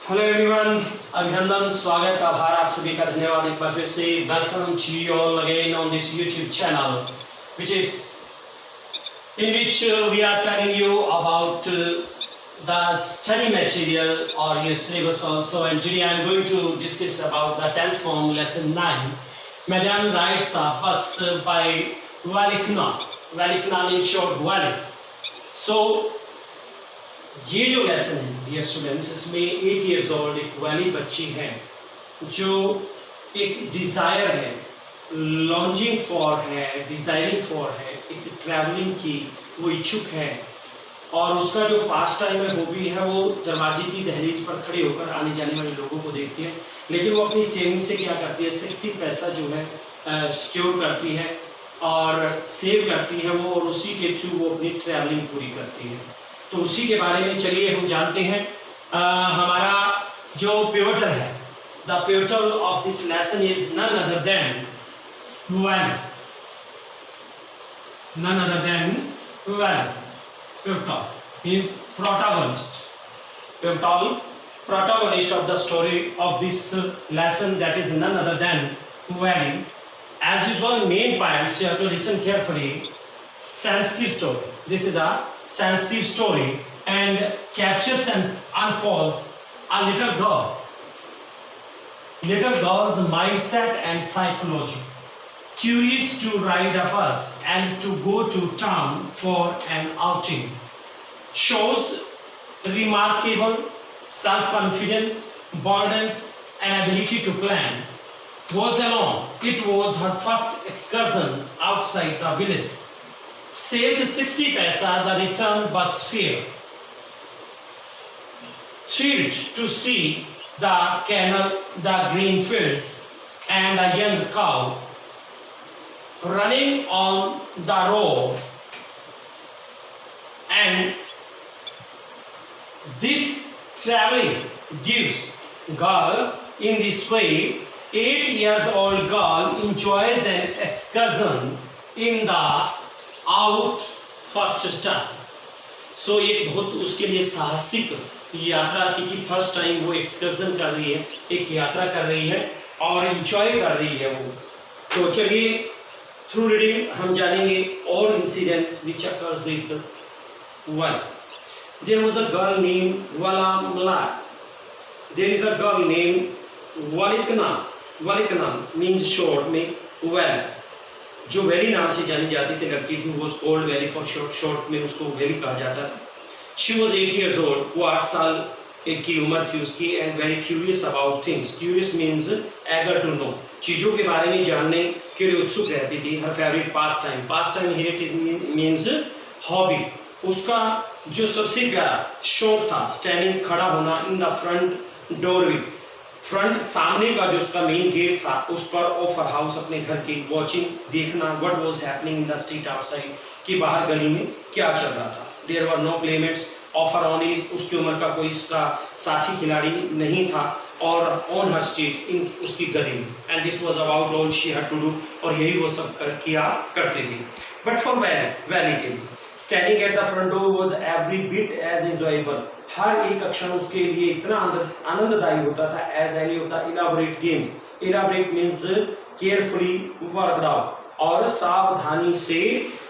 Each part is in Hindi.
हेलो एवरीवन, अभिनंदन, स्वागत, आभार आप सभी का, धन्यवाद एक बार फिर से। Welcome to you all again on this YouTube channel which is in which we are telling you about the study material or your syllabus also, and today I am going to discuss about the 10th form lesson 9 Madam Rides a Bus by Waliknan in short Walik. So ये जो लेसन है डियर स्टूडेंट्स, इसमें 8 years old एक वाली बच्ची है जो एक डिज़ायर है, लॉन्जिंग फॉर है, डिज़ायरिंग फॉर है, एक ट्रैवलिंग की वो इच्छुक है, और उसका जो पास टाइम है हॉबी है वो दरवाजे की दहलीज पर खड़े होकर आने जाने वाले लोगों को देखती है। लेकिन वो अपनी सेविंग से क्या करती है, 60 पैसा जो है सिक्योर करती है और सेव करती है वो, और उसी के थ्रू वो अपनी ट्रैवलिंग पूरी करती है। तो उसी के बारे में चलिए हम जानते हैं। हमारा जो पिवटल है, the pivotal of this lesson is none other than वाली, none other than Wally. Pivotal is protagonist of the story of this lesson, that is none other than Wally. As usual, main points you have to listen carefully. Sensitive story. This is a sensitive story and captures and unfolds a little girl's mindset and psychology. Curious to ride a bus and to go to town for an outing. Shows remarkable self-confidence, boldness and ability to plan. Was alone. It was her first excursion outside the village. Saves 60 paisa the return bus fare. Thrilled to see the canal, the green fields and a young cow running on the road, and this traveling gives girls in this way. 8 years old girl enjoys an excursion in the out first time. So ये बहुत उसके लिए साहसिक यात्रा थी कि फर्स्ट टाइम वो एक्सकर्जन कर रही है, एक यात्रा कर रही है और एंजॉय कर रही है वो। तो चलिए थ्रू रीडिंग हम जानेंगे और incidents which occurs with one. There was a girl named Valliammai. There is a girl named Valliammai means short में वैली, जो वैली नाम से जानी जाती थी लड़की थी, वो ओल्ड वैली फॉर शॉर्ट में उसको वैली कहा जाता था। शी वॉज 8 years old, वो 8 साल की उम्र थी उसकी, and very curious about things. Curious means eager to know, चीज़ों के बारे में जानने के लिए उत्सुक रहती थी। हर favourite pass time here it means hobby. उसका जो सबसे प्यारा शौक था स्टैंडिंग, खड़ा होना, in the front doorway, front सामने का जो उसका मेन गेट था उस पर, ऑफ हर हाउस अपने घर की, वॉचिंग देखना, what was happening in the street outside, कि बाहर गली में क्या चल रहा था। There were no playmates of her own age, उसकी उम्र का कोई उसका साथी खिलाड़ी नहीं था, और ऑन हर स्ट्रीट, इन उसकी गली में, and this was about all she had to do, और यही वो सब किया करते थे। बट फॉर वैली के लिए standing at the front door was every bit as enjoyable, हर एक क्षण उसके लिए इतना आनंददायी होता था एज एनी होता। Elaborate games, elaborate means carefully worked out, और सावधानी से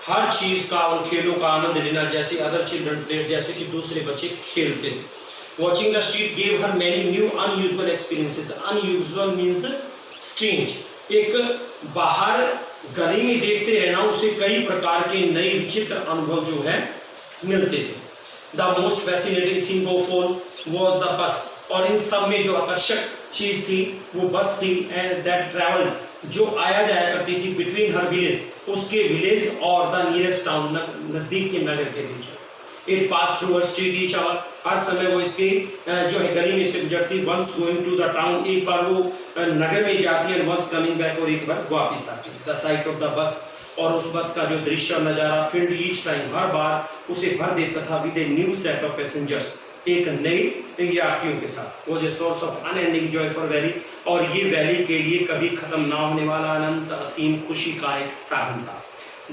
हर चीज का, उन खेलों का आनंद लेना जैसे अदर चिल्ड्रन प्ले, जैसे कि दूसरे बच्चे खेलते थे। Watching the street gave her many new unusual experiences. Unusual means strange, एक बाहर गली में देखते रहना, उसे कई प्रकार के नए विचित्र अनुभव जो है मिलते थे। The most fascinating thing of all was the bus, और इन सब में जो आकर्षक चीज थी वो बस थी, एंड दैट ट्रैवल, जो आया जाया करती थी बिटवीन हर विलेज, उसके विलेज और द नियरेस्ट टाउन, नजदीक के नगर के बीच। It pass through her street each hour, हर समय वो इसके जो है गली में से गुजरती। Once going to the town, एक बार वो नगर में जाती है, वंस कमिंग बैक, और एक बार वापिस आती है। The site of the bus, और उस बस का जो दृश्य नजारा, फील्ड ईच टाइम, हर बार उसे भर देता था with a new set of passengers, एक नए यात्रियों के साथ। वो जो source of unending Joy for valley, और ये वैली के लिए कभी खत्म ना होने वाला अनंत असीम खुशी का एक साधन था।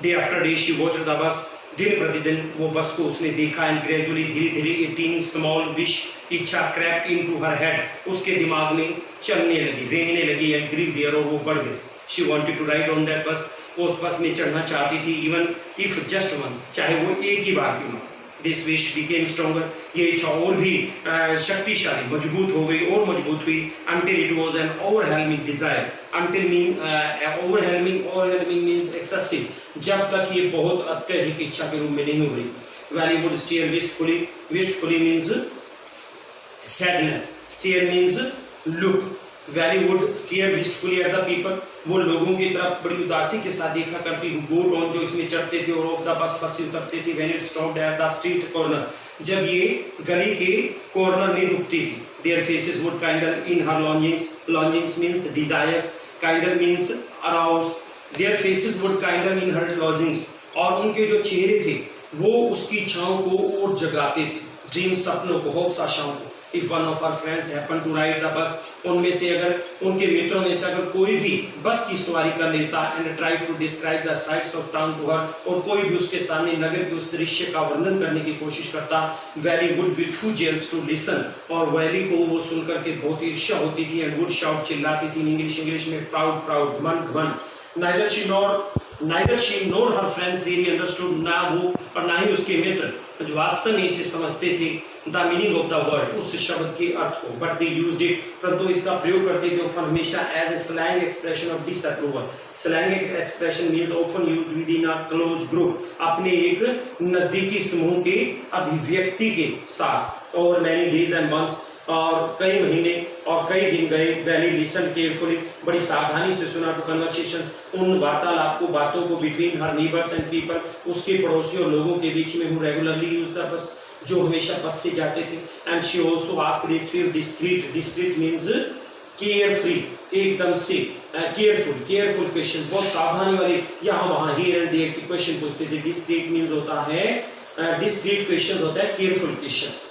Day after day she watched the bus दिन प्रतिदिन वो बस को उसने देखा एंड ग्रेजुअली धीरे धीरे ए टीनी स्मॉल विश इच्छा क्रैप इनटू हर हेड उसके दिमाग में चलने लगी, रेंगने लगी एंड ग्रीव देयर और वो बढ़ गई। She wanted to ride on that bus, वो उस बस में चढ़ना चाहती थी इवन इफ जस्ट वंस, चाहे वो एक ही बार क्यों ना। दिस विश बिकेम स्ट्रॉन्गर, ये इच्छा और भी शक्तिशाली मजबूत हो गई और मजबूत हुई until it was an overwhelming desire, until mean overwhelming means excessive, जब तक ये बहुत अत्यधिक इच्छा के रूप में नहीं हो गई। Valley would stare wistfully means sadness, stare means look, Valley would stare wistfully at the people, वो लोगों की तरफ बड़ी उदासी के साथ देखा करती हूँ। गोट ऑन जो इसमें चढ़ते थे और ऑफ द बस से उतरते थे। When it stopped at the street corner, जब ये गली के कॉर्नर में रुकती थी। Their faces would kindle in her longings means desires, kindle means arouse, their faces would kindle in her longings, और उनके जो चेहरे थे वो उसकी इच्छाओं को और जगाते थे, ड्रीम सपनों को, होप्स आशाओं को। If one of her friends happened to ride the bus, उनमें से अगर उनके मित्रों में से अगर कोई भी बस की सवारी कर लेता and tried to describe the sights of town to her, और कोई भी उसके सामने नगर के उस दृश्य का वर्णन करने की कोशिश करता, Valley would be too jealous to listen, और Valley को वो सुनकर के बहुत ईर्ष्या होती थी and would shout, चिल्लाती थी इंग्लिश में proud घमंड। Neither she nor her friends really understood, ना वो और ना ही उसके मित्र जो वास्तव में इसे समझते थे the meaning of the word, उस शब्द के अर्थ को, बट दे यूज्ड इट, परंतु इसका प्रयोग करते थे ऑफन हमेशा as a slang expression of disapproval. Slang expression means often used within a close group, अपने एक नजदीकी समूह के अभिव्यक्ति के साथ। और मैनी डेज एंड मंथ्स, और कई महीने और कई दिन गए। वैली लिसन केयरफुली, बड़ी सावधानी से सुना टू कन्वर्सेशंस, उन वार्तालाप को, बातों को, बिटवीन हर नीबर्स एंड पीपल, उसके पड़ोसियों और लोगों के बीच में, who regularly use the bus, जो हमेशा बस से जाते थे। And she also asked if discrete means care free, एकदम से केयरफुल क्वेश्चन, बहुत सावधानी वाली, यहाँ वहाँ हियर एंड देयर की क्वेश्चन पूछते थे। डिस्क्रीट मीन्स होता है, डिस्क्रीट क्वेश्चन होता है केयरफुल क्वेश्चन।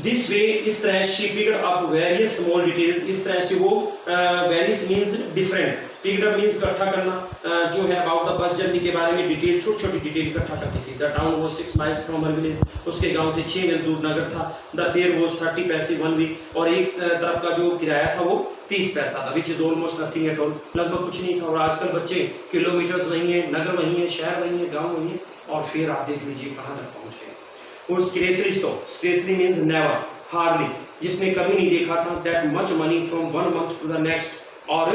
दिस वे, इस तरह she picked up various small details, इस तरह से वो various means different, picked up means इकट्ठा करना, जो है अबाउट द बस जर्नी के बारे में डिटेल, छोटी डिटेल इकट्ठा करती थी। The town was 6 miles from her village, उसके गांव से 6 मील दूर नगर था। द फेयर वाज 30 पैसे 1 वीक, और एक तरफ का जो किराया था वो 30 पैसा था, which is almost nothing at all, लगभग कुछ नहीं था। और आजकल बच्चे किलोमीटर्स वही है, नगर वही है, शहर वही है, गाँव वही है, और फिर आप देख लीजिए कहाँ तक पहुँच गए। और scarcely means never, hardly, जिसने कभी नहीं देखा था। that much money from one month to the next, और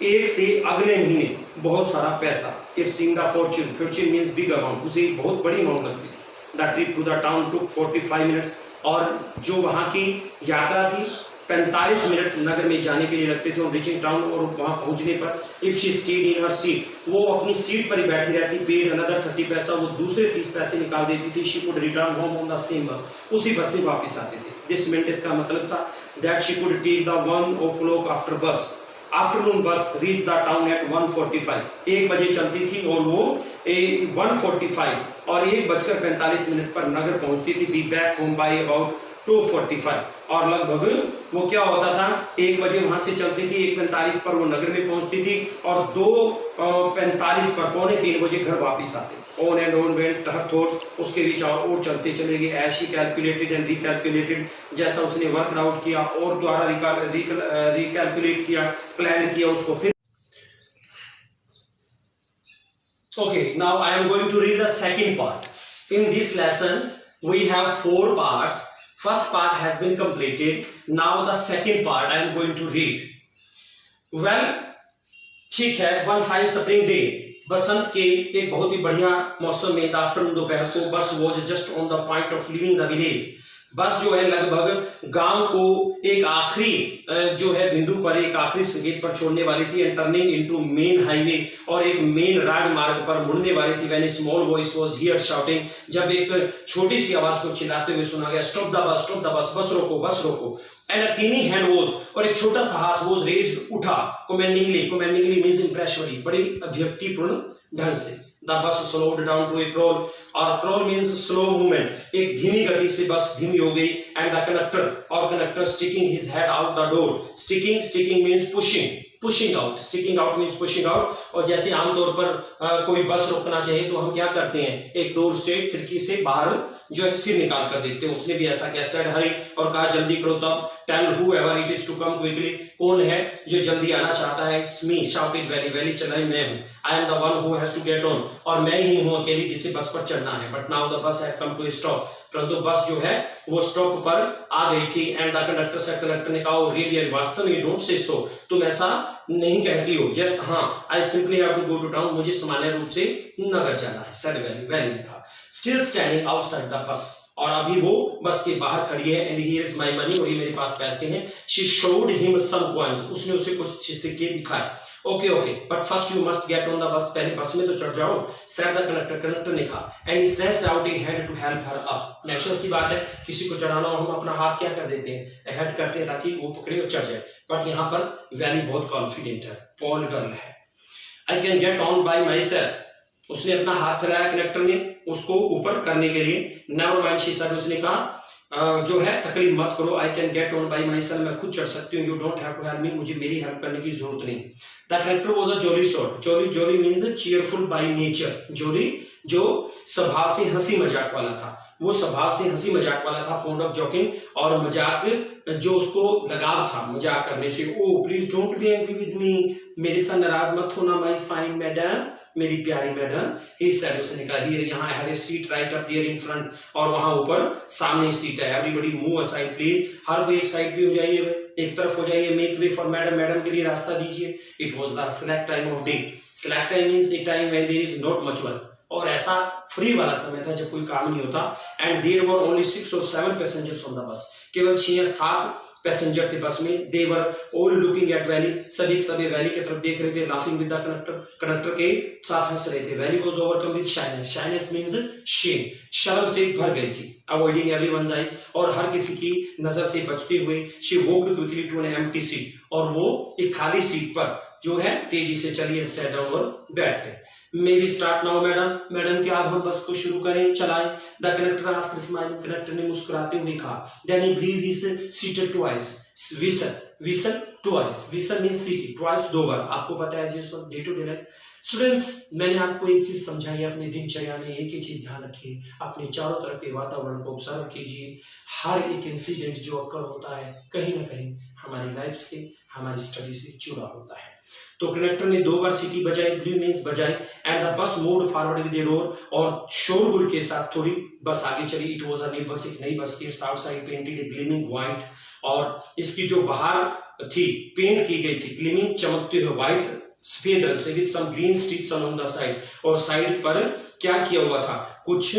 एक से अगले महीने बहुत सारा पैसा। it seemed a fortune means big amount, उसे बहुत बड़ी अमाउंट लगती थी। the trip to the town took 45 minutes, और जो वहाँ की यात्रा थी 45 मिनट नगर में जाने के लिए लगते थे। और रीचिंग टाउन, और वहाँ पहुँचने पर if she stayed in her seat, वो अपनी सीट पर ही बैठी रहती। पेड अनदर 30 पैसा, वो दूसरे 30 पैसे निकाल देती थी। She could return home on the same बस, उसी बस से वापस आते थे। दिस मींट, इसका मतलब था that she could take the 1 o'clock after bus, afternoon bus reach the town at 1:45, 1 बजे चलती थी और वो 1:45 और 1:45 पर नगर पहुंचती थी। Be back home by about 2:45, और लगभग वो क्या होता था, 1 बजे वहां से चलती थी, 1:45 पर वो नगर में पहुंचती थी, और 2:45 पर, 2:45 बजे घर वापस आते। On and on went her thoughts, उसके विचार और चलते चले गए। एज शी कैलकुलेटेड एंड रिकैलकुलेटेड, जैसा उसने वर्क आउट किया और द्वारा रिकैलकुलेट किया, प्लान किया उसको। फिर okay, now I am going to read the second part. In this lesson we have 4 parts. First part has been completed. Now the second part I am going to read. Well, ठीक है, one fine spring day, बसंत के एक बहुत ही बढ़िया मौसम में, आफ्टरनून, दोपहर को, बस was just on the point of leaving the village, बस जो है लगभग गांव को एक आखिरी जो है बिंदु पर, एक आखिरी संकेत पर छोड़ने वाली थी। And turning into main highway, और एक मेन राजमार्ग पर मुड़ने वाली थी। When A small voice was heard shouting, जब एक छोटी सी आवाज को चिल्लाते हुए सुना गया, स्टॉप द बस, बस रोको। And a tiny hand was, और एक छोटा सा हाथ वाज रेज्ड, उठा। कमेंडिंगली मींस इंप्रेसिवली, बड़ी अभिव्यक्तिपूर्ण ढंग से। The bus slowed down to a crawl, और क्रॉल मींस स्लो मूवमेंट, एक धीमी गति से बस धीमी हो गई। And the conductor sticking his head out the door, sticking means pushing, pushing out, sticking out means pushing out. और जैसे आमतौर पर कोई बस रोकना चाहिए तो हम क्या करते हैं, एक डोर से, खिड़की से बाहर जो है सिर निकाल कर देते हैं। उसने भी ऐसा किया, सेड हरी, और कहा जल्दी करो। तब tell whoever it is to come quickly, कौन है जो जल्दी आना चाहता है, it's me, shouted Valli, Valli चिल्लाई मैं हूं, I am the one who has to get on, और मैं ही हूं अकेली जिसे बस पर चढ़ना है। But now the bus had come to stop, परंतु बस जो है वो स्टॉप पर आ गई थी। एंड द कंडक्टर से, कंडक्टर ने कहा रियली वास्तव में, यू डोंट से सो, तुम ऐसा नहीं कहती हो। यस हाँ, I simply have to go to town, मुझे सामान्य रूप से नगर जाना है, सेड वैली, वैली ने कहा। Still standing outside the bus, और अभी वो बस के बाहर खड़ी है। And here is my money, और ये मेरे पास पैसे हैं। She showed him some coins, उसने उसे कुछ सिक्के दिखाए। Okay okay, but first you must get on the bus, पहले बस में तो चढ़ जाओ, सेड द कंडक्टर, कंडक्टर ने कहा। And he stretched out a hand to help her up, natural सी बात है, किसी को चढ़ाना हो हम अपना हाथ क्या कर देते हैं, हेड करते हैं ताकि वो पकड़े और चढ़ जाए। बट यहाँ पर वैली बहुत कॉन्फिडेंट है, पॉल गर्ल है। I can get on by my self, उसने अपना हाथ फैलाया कंडक्टर ने उसको ऊपर करने के लिए। नेवर माइंड शी सेड, उसने कहा जो है तकलीफ मत करो, I can get on by myself, मैं खुद चढ़ सकती हूँ, you don't have to help me, मुझे मेरी हेल्प करने की जरूरत नहीं। The conductor was a jolly sort, jolly, jolly means cheerful by nature, jolly जो स्वभाव से हंसी मजाक वाला था, वो स्वभाव से हंसी मजाक वाला था, फॉन्ड ऑफ जोकिंग, और मजाक जो उसको लगाव था मजाक करने से। Oh please don't be angry with me, मेरे साथ नाराज मत होना, माय फाइन मैडम, मेरी प्यारी मैडम। ही सेड, उसने कहा हियर, यहाँ है seat right up there in front, और वहां ऊपर सामने सीट है। एवरीबॉडी मूव असाइड प्लीज, हर कोई एक साइड पे हो जाइए, एक तरफ हो जाइए, make way for madam, madam के लिए रास्ता दीजिए। It was the select time of day, select time means a time when there is not much work, और ऐसा फ्री वाला समय था जब कोई काम नहीं होता। And there were only 6 or 7 passengers on the bus, केवल 6 या 7 पैसेंजर थे बस में। They were all looking at Valli, सभी सभी वैली की तरफ देख रहे थे। Laughing with the conductor, conductor के साथ हंस रहे थे। Valli was overcome with shyness, shyness means shame, शर्म से भर गई थी। अवॉइडिंग एवरीवनस आइज, और हर किसी की नजर से बचते हुए। She walked quickly to an empty seat, और वो एक खाली सीट पर जो है तेजी से चली एंड सैट डाउन, और बैठ गए। May be start now madam, madam क्या अब हम बस को शुरू करें, चलाएं। The conductor asked smiling, conductor ने मुस्कुराते हुए कहा। Then he blew his seated twice, whistle, whistle twice, whistle means सीटी, ट्वाइस दो बार। आपको पता है जिस वक्त day to day life students, मैंने आपको एक चीज समझाई, अपने दिनचर्या में एक ही चीज ध्यान रखिए, अपने चारों तरफ के वातावरण को ऑब्जर्व कीजिए। हर एक इंसिडेंट जो अक्कर होता है कहीं ना कहीं हमारी लाइफ से, हमारी स्टडी से जुड़ा होता है। तो कंडक्टर ने 2 बार सीटी बजाई, ब्लू मींस बजाई। And the bus moved forward with A roar, और शोरगुल के साथ थोड़ी बस आगे चली। It was a new bus, एक नई बस थी। आउटसाइड पेंटेड ए ग्लीमिंग व्हाइट, और इसकी जो बाहर थी पेंट की गई थी ग्लीमिंग, चमकते हुए व्हाइट, सफेद रंग से, with some green stripes along the sides, और साइड पर क्या किया हुआ था, कुछ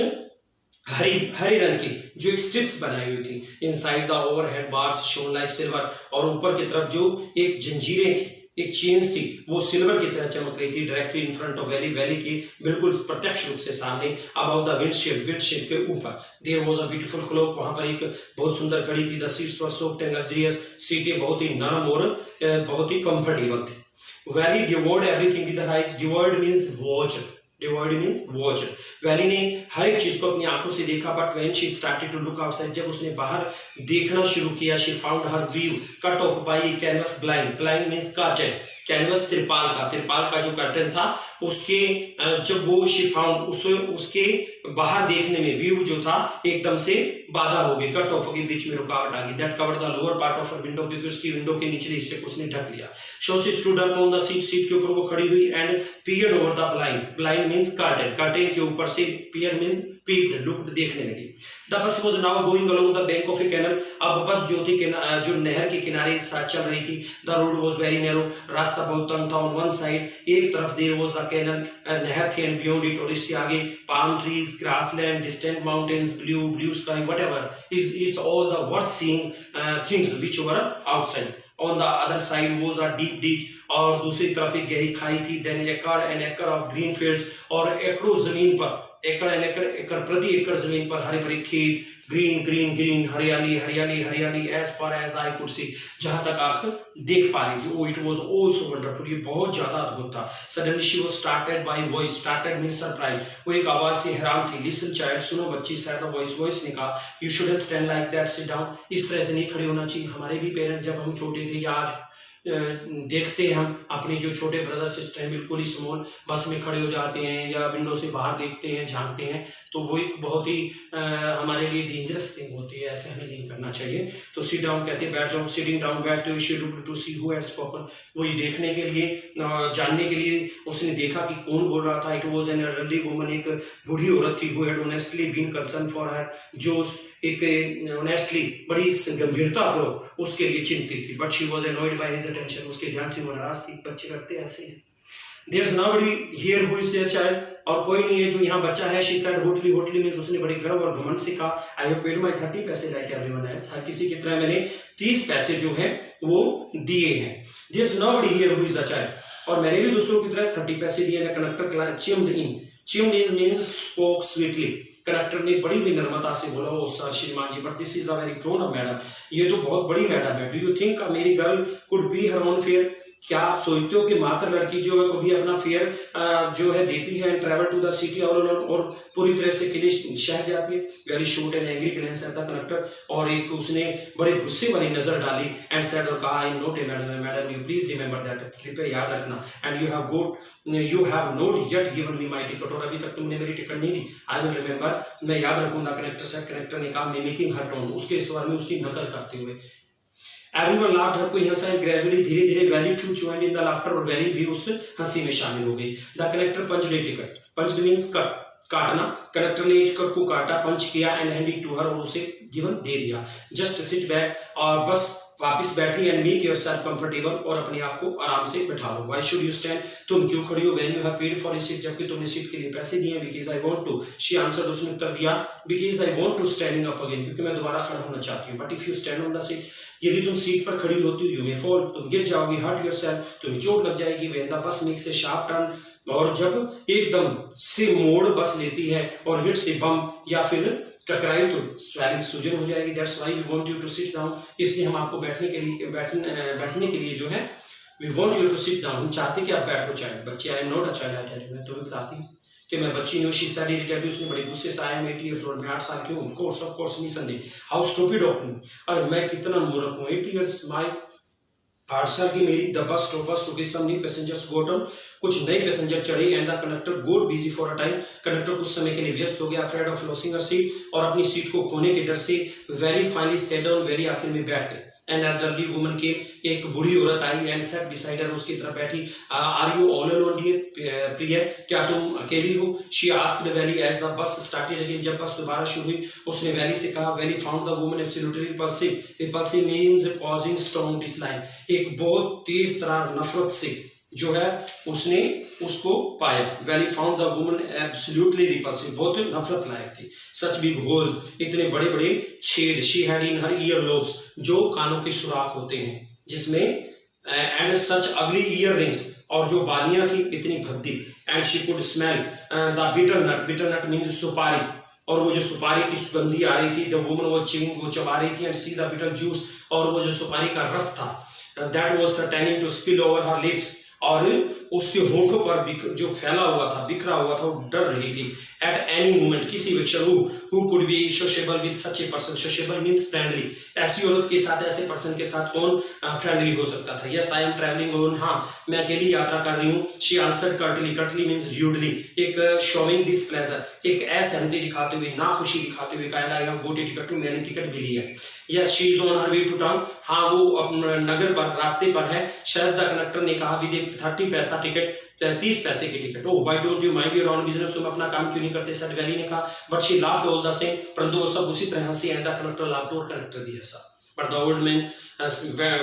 हरी रंग की जो एक स्ट्रिप्स बनाई हुई थी। Inside the overhead bars shown like silver, और ऊपर की तरफ जो एक जंजीरें थी, एक चेन्स थी, वो सिल्वर की तरह चमक रही थी। Directly in front of valley, valley की बिल्कुल प्रत्यक्ष रूप से सामने, अबाउट द विंडशील्ड, विंडशील्ड के ऊपर। There was a beautiful clock, वहां पर एक बहुत सुंदर घड़ी थी। The seats were soft and luxurious, सीटें बहुत ही नरम और बहुत ही कंफर्टेबल थी। Valli devoured everything with her eyes, devoured means watch, devoured means watch. Valli ने हर एक चीज को अपनी आंखों से देखा। But when she started to look outside, जब उसने बाहर देखना शुरू किया, she found her view cut off by canvas blind, blind means curtain, canvas त्रिपाल का जो कर्टन था उसके जब वो शी फाउंड, उसके बाहर देखने में व्यू जो था एकदम से बाधा हो गई, कट ऑफ के बीच में रुकावट आ गई। That covered the lower part of her window, क्योंकि उसकी विंडो के निचले हिस्से को उसने ढक लिया। So she stood up on the seat, seat के ऊपर वो खड़ी हुई। And peered over the blind, blind means curtain, curtain के ऊपर से, पीयर्ड मींस पीप्ड, लुक्ड, देखने लगी। The bus was now going along the bank of a canal, अब बस जो थी जो नहर के किनारे साथ चल रही थी। The road was very narrow, रास्ता बहुत तंग था। ऑन वन साइड, एक तरफ देयर वाज द कैनल, नहर थी, एंड बियॉन्ड इट, और इससे आगे palm trees, grassland, distant mountains, blue sky, whatever is all the worth seeing things which were outside. On the other side was a deep ditch, और दूसरी तरफ एक गहरी खाई थी। देन एकड़ ऑफ ग्रीन फील्ड्स, और एकड़ों जमीन पर, एकड़ प्रति एकड़ जमीन पर हरे भरे खेत, ग्रीन ग्रीन ग्रीन, हरियाली हरियाली हरियाली, as far as I could see, जहां तक आंख देख पा रही थी। Oh it was also wonderful, ये बहुत ज्यादा अद्भुत था। Suddenly she was started by voice, started means surprise, वो एक आवाज से हैरान थी। लिसन चाइल्ड, सुनो बच्ची, सेड द वॉइस, वॉइस ने कहा, you shouldn't stand like that, sit down, इस तरह से नहीं खड़े होना चाहिए। हमारे भी पेरेंट्स जब हम छोटे थे, या आज देखते हैं हम अपने जो छोटे ब्रदर सिस्टर हैं बिल्कुल ही स्मॉल, बस में खड़े हो जाते हैं या विंडो से बाहर देखते हैं, झांकते हैं, तो वो एक बहुत ही हमारे लिए डेंजरस थिंग होती है, ऐसे हमें नहीं करना चाहिए। तो सिट डाउन कहते हैं बैठ जाओ, सिटिंग डाउन बैठते हुए, she looked to see who had spoken, वो ये देखने के लिए जानने के लिए उसने देखा कि कौन बोल रहा था। It was an elderly woman, एक बूढ़ी औरत थी, who had honestly been concern for her, जो एक ऑनेस्टली बड़ी गंभीरता पर उसके लिए चिंतित थी। But she was annoyed by his attention, उसके ध्यान से वो नाराज थी। बच्चे करते ऐसे हैं। There is nobody here who is there child, और कोई नहीं है जो यहाँ बच्चा है। She said hotly, hotly means उसने बड़े गर्व और घमंड से कहा, आई हैव पेड माय 30 पैसे लाइक एवरीवन एल्स, हर किसी की तरह मैंने 30 पैसे जो हैं वो दिए हैं। There is nobody here who is a child, और मैंने भी दूसरों की तरह 30 पैसे दिए। The conductor chimed in, chimed in means spoke sweetly, conductor ने बड़ी विनम्रता से बोला, ओ सर श्रीमान जी, but this is a very grown up madam, ये तो बहुत बड़ी मैडम है। डू यू थिंक मेरी girl could be her own fare, क्या आप सोचते हो कि मात्र लड़की जो है कभी अपना फेयर जो है देती है, travel to the city all alone, और पूरी तरह से किले शहर जाती है। Very short and angry glance at the conductor, और एक उसने बड़े गुस्से वाली नजर डाली। एंड सेड, और कहा, आई am not a madam, madam you please remember that, कृपया याद रखना। And you have not yet given me my ticket, और अभी तक तुमने मेरी टिकट नहीं दी। आई विल रिमेंबर, मैं याद रखूंगा। कनेक्टर से, कनेक्टर ने कहा, मिमिकिंग हर टोन, उसके स्वर में उसकी नकल करते हुए। एवरीवन लाफ्ड, हर कोई हंसा। ग्रेजुअली, धीरे धीरे, Valli too joined in the laughter, और वैली भी उस हंसी में शामिल हो गई। The connector punched a ticket, punched means cut, काटना। कनेक्टर ने टिकट को काटा, पंच किया, एंड हैंड टू हर, और उसे गिवन दे दिया। जस्ट सिट बैक, और बस वापस बैठी, एंड मेक योरसेल्फ कंफर्टेबल, और अपने आप को आराम से बैठा लो। व्हाई शुड यू स्टैंड, तुम क्यों खड़ी हो, when you have paid for a seat, जबकि तुमने सीट के लिए पैसे दिए। Because I want to, she answered, उसने उत्तर दिया, because I want to standing up again, क्योंकि मैं दोबारा खड़ा होना चाहती हूँ। But if you stand on the seat, यदि तुम सीट पर खड़ी होती हो, यू मे फॉल, तुम गिर जाओगी। हर्ट योरसेल्फ, तुम्हें चोट लग जाएगी। When the bus makes a sharp turn, और जब एकदम से मोड़ बस लेती है, और हिट से बम या फिर टकराई तो स्वेलिंग, सूजन हो जाएगी। That's why we want you to sit down, इसलिए हम आपको बैठने के लिए जो है, we want you to sit down, हम चाहते कि आप बैठो। चाइल्ड, बच्चे, I am not a child, I tell you, मैं तुम्हें बताती कि मैं बच्ची नहीं। शी सेड इरिटेटली, उसने बड़े गुस्से से, आई एम 80 years old, मैं 8 साल की हूँ। ऑफ कोर्स निसंदेह। हाउ स्टूपिड ऑफ मी, अरे मैं कितना मूर्ख हूँ। 80 years माय, 8 साल की मेरी। The bus stop, some new passengers got on, कुछ नए पैसेंजर चढ़े। And the conductor got busy for a time, कंडक्टर कुछ समय के लिए व्यस्त हो गया। Afraid of losing her seat, और अपनी सीट को खोने के डर से। Very finally sat down, very आखिर में बैठ गए। एंड एल्डरली वुमन के, एक बूढ़ी औरत आई, एंड सेट बिसाइड हर, उसकी तरफ बैठी। Are you all alone dear, प्रिय, क्या तुम अकेली हो। She asked Valli as the bus started again, जब बस दोबारा शुरू हुई, उसने वैली से कहा। Valli found the woman absolutely repulsive, repulsive means causing strong dislike, एक बहुत तेज तरह नफरत से जो है उसने उसको पाया। Valley found the woman absolutely repulsive, बहुत नफरत लायक थी। सच बिग होल्स, इतने बड़े बड़े छेद। She had in her year lobes, जो कानों के सुराख होते हैं जिसमें। एंड सच अगली ईयर रिंग्स, और जो बालियां थी इतनी भद्दी। And she could smell the bitter nut, bitter nut means सुपारी, और वो जो सुपारी की सुगंधी आ रही थी। द वुमन वो चिविंग, वो चबा रही थी। And see the bitter juice, और वो जो सुपारी का रस था, that was threatening to spill over her lips, और उसके होठों पर जो फैला हुआ था, बिखरा हुआ था, वो डर रही थी। एट एनी मोमेंट, किसी भी क्षण, who could be sociable with such a person, sociable means friendly, ऐसी औरत के साथ, ऐसे पर्सन के साथ कौन फ्रेंडली हो सकता था। Yes I am travelling on, हाँ मैं अकेली यात्रा कर रही हूँ। She answered curtly, curtly means rudely, एक शोइंग डिसप्लेजर, एक असहमति दिखाते हुए, ना खुशी दिखाते हुए। कहा, I have got a ticket, मैंने टिकट भी ली है। Yes she is on her way to town, हाँ वो अपने नगर पर, रास्ते पर है। शायद द कंडक्टर ने कहा, विद 30 पैसा टिकट, 30 पैसे की ticket. Oh why don't you mind your own business, तुम अपना काम क्यों नहीं करते, सेड वैली ने कहा। But she laughed all the same, परंतु वो सब उसी तरह हंसी। एंड द कंडक्टर लाफ्ड, और कंडक्टर भी हंसा। But the old man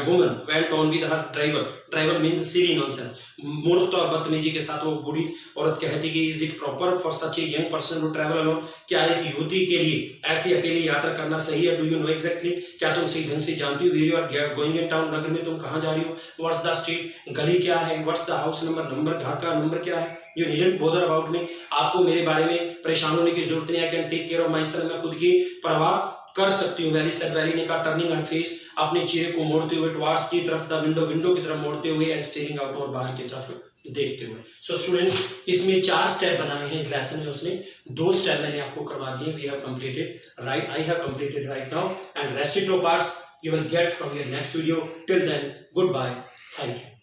woman went on with her drivel, drivel means silly nonsense, मूर्खता और बदतमीजी के साथ वो बूढ़ी औरत कहती कि is it proper for such a young person to travel alone, क्या एक युवती के लिए ऐसी अकेली यात्रा करना सही है। डू यू नो एग्जैक्टली, क्या तुम सही ढंग से जानती हो, where you are going in town, नगर में तुम कहाँ जा रही हो। व्हाट्स द स्ट्रीट, गली क्या है। What's the house number, number घर का नंबर क्या है। You needn't bother about me, आपको मेरे बारे में परेशान होने की जरूरत नहीं है। I can take care of myself, मैं खुद की परवाह कर सकती हूँ। वैली सेड, वैली ने कहा। टर्निंग हर फेस, अपने चेहरे को मोड़ते हुए, टुवार्ड्स की तरफ, द विंडो, विंडो की तरफ मोड़ते हुए। एंड स्टेयरिंग आउट, और बाहर की तरफ देखते हुए। सो स्टूडेंट, इसमें 4 स्टेप बनाए हैं इस लेसन में, उसने 2 स्टेप मैंने आपको करवा दिए। We have completed right, I have completed right now, and rest 2 parts you will get from your next video. Till then, goodbye. Thank you.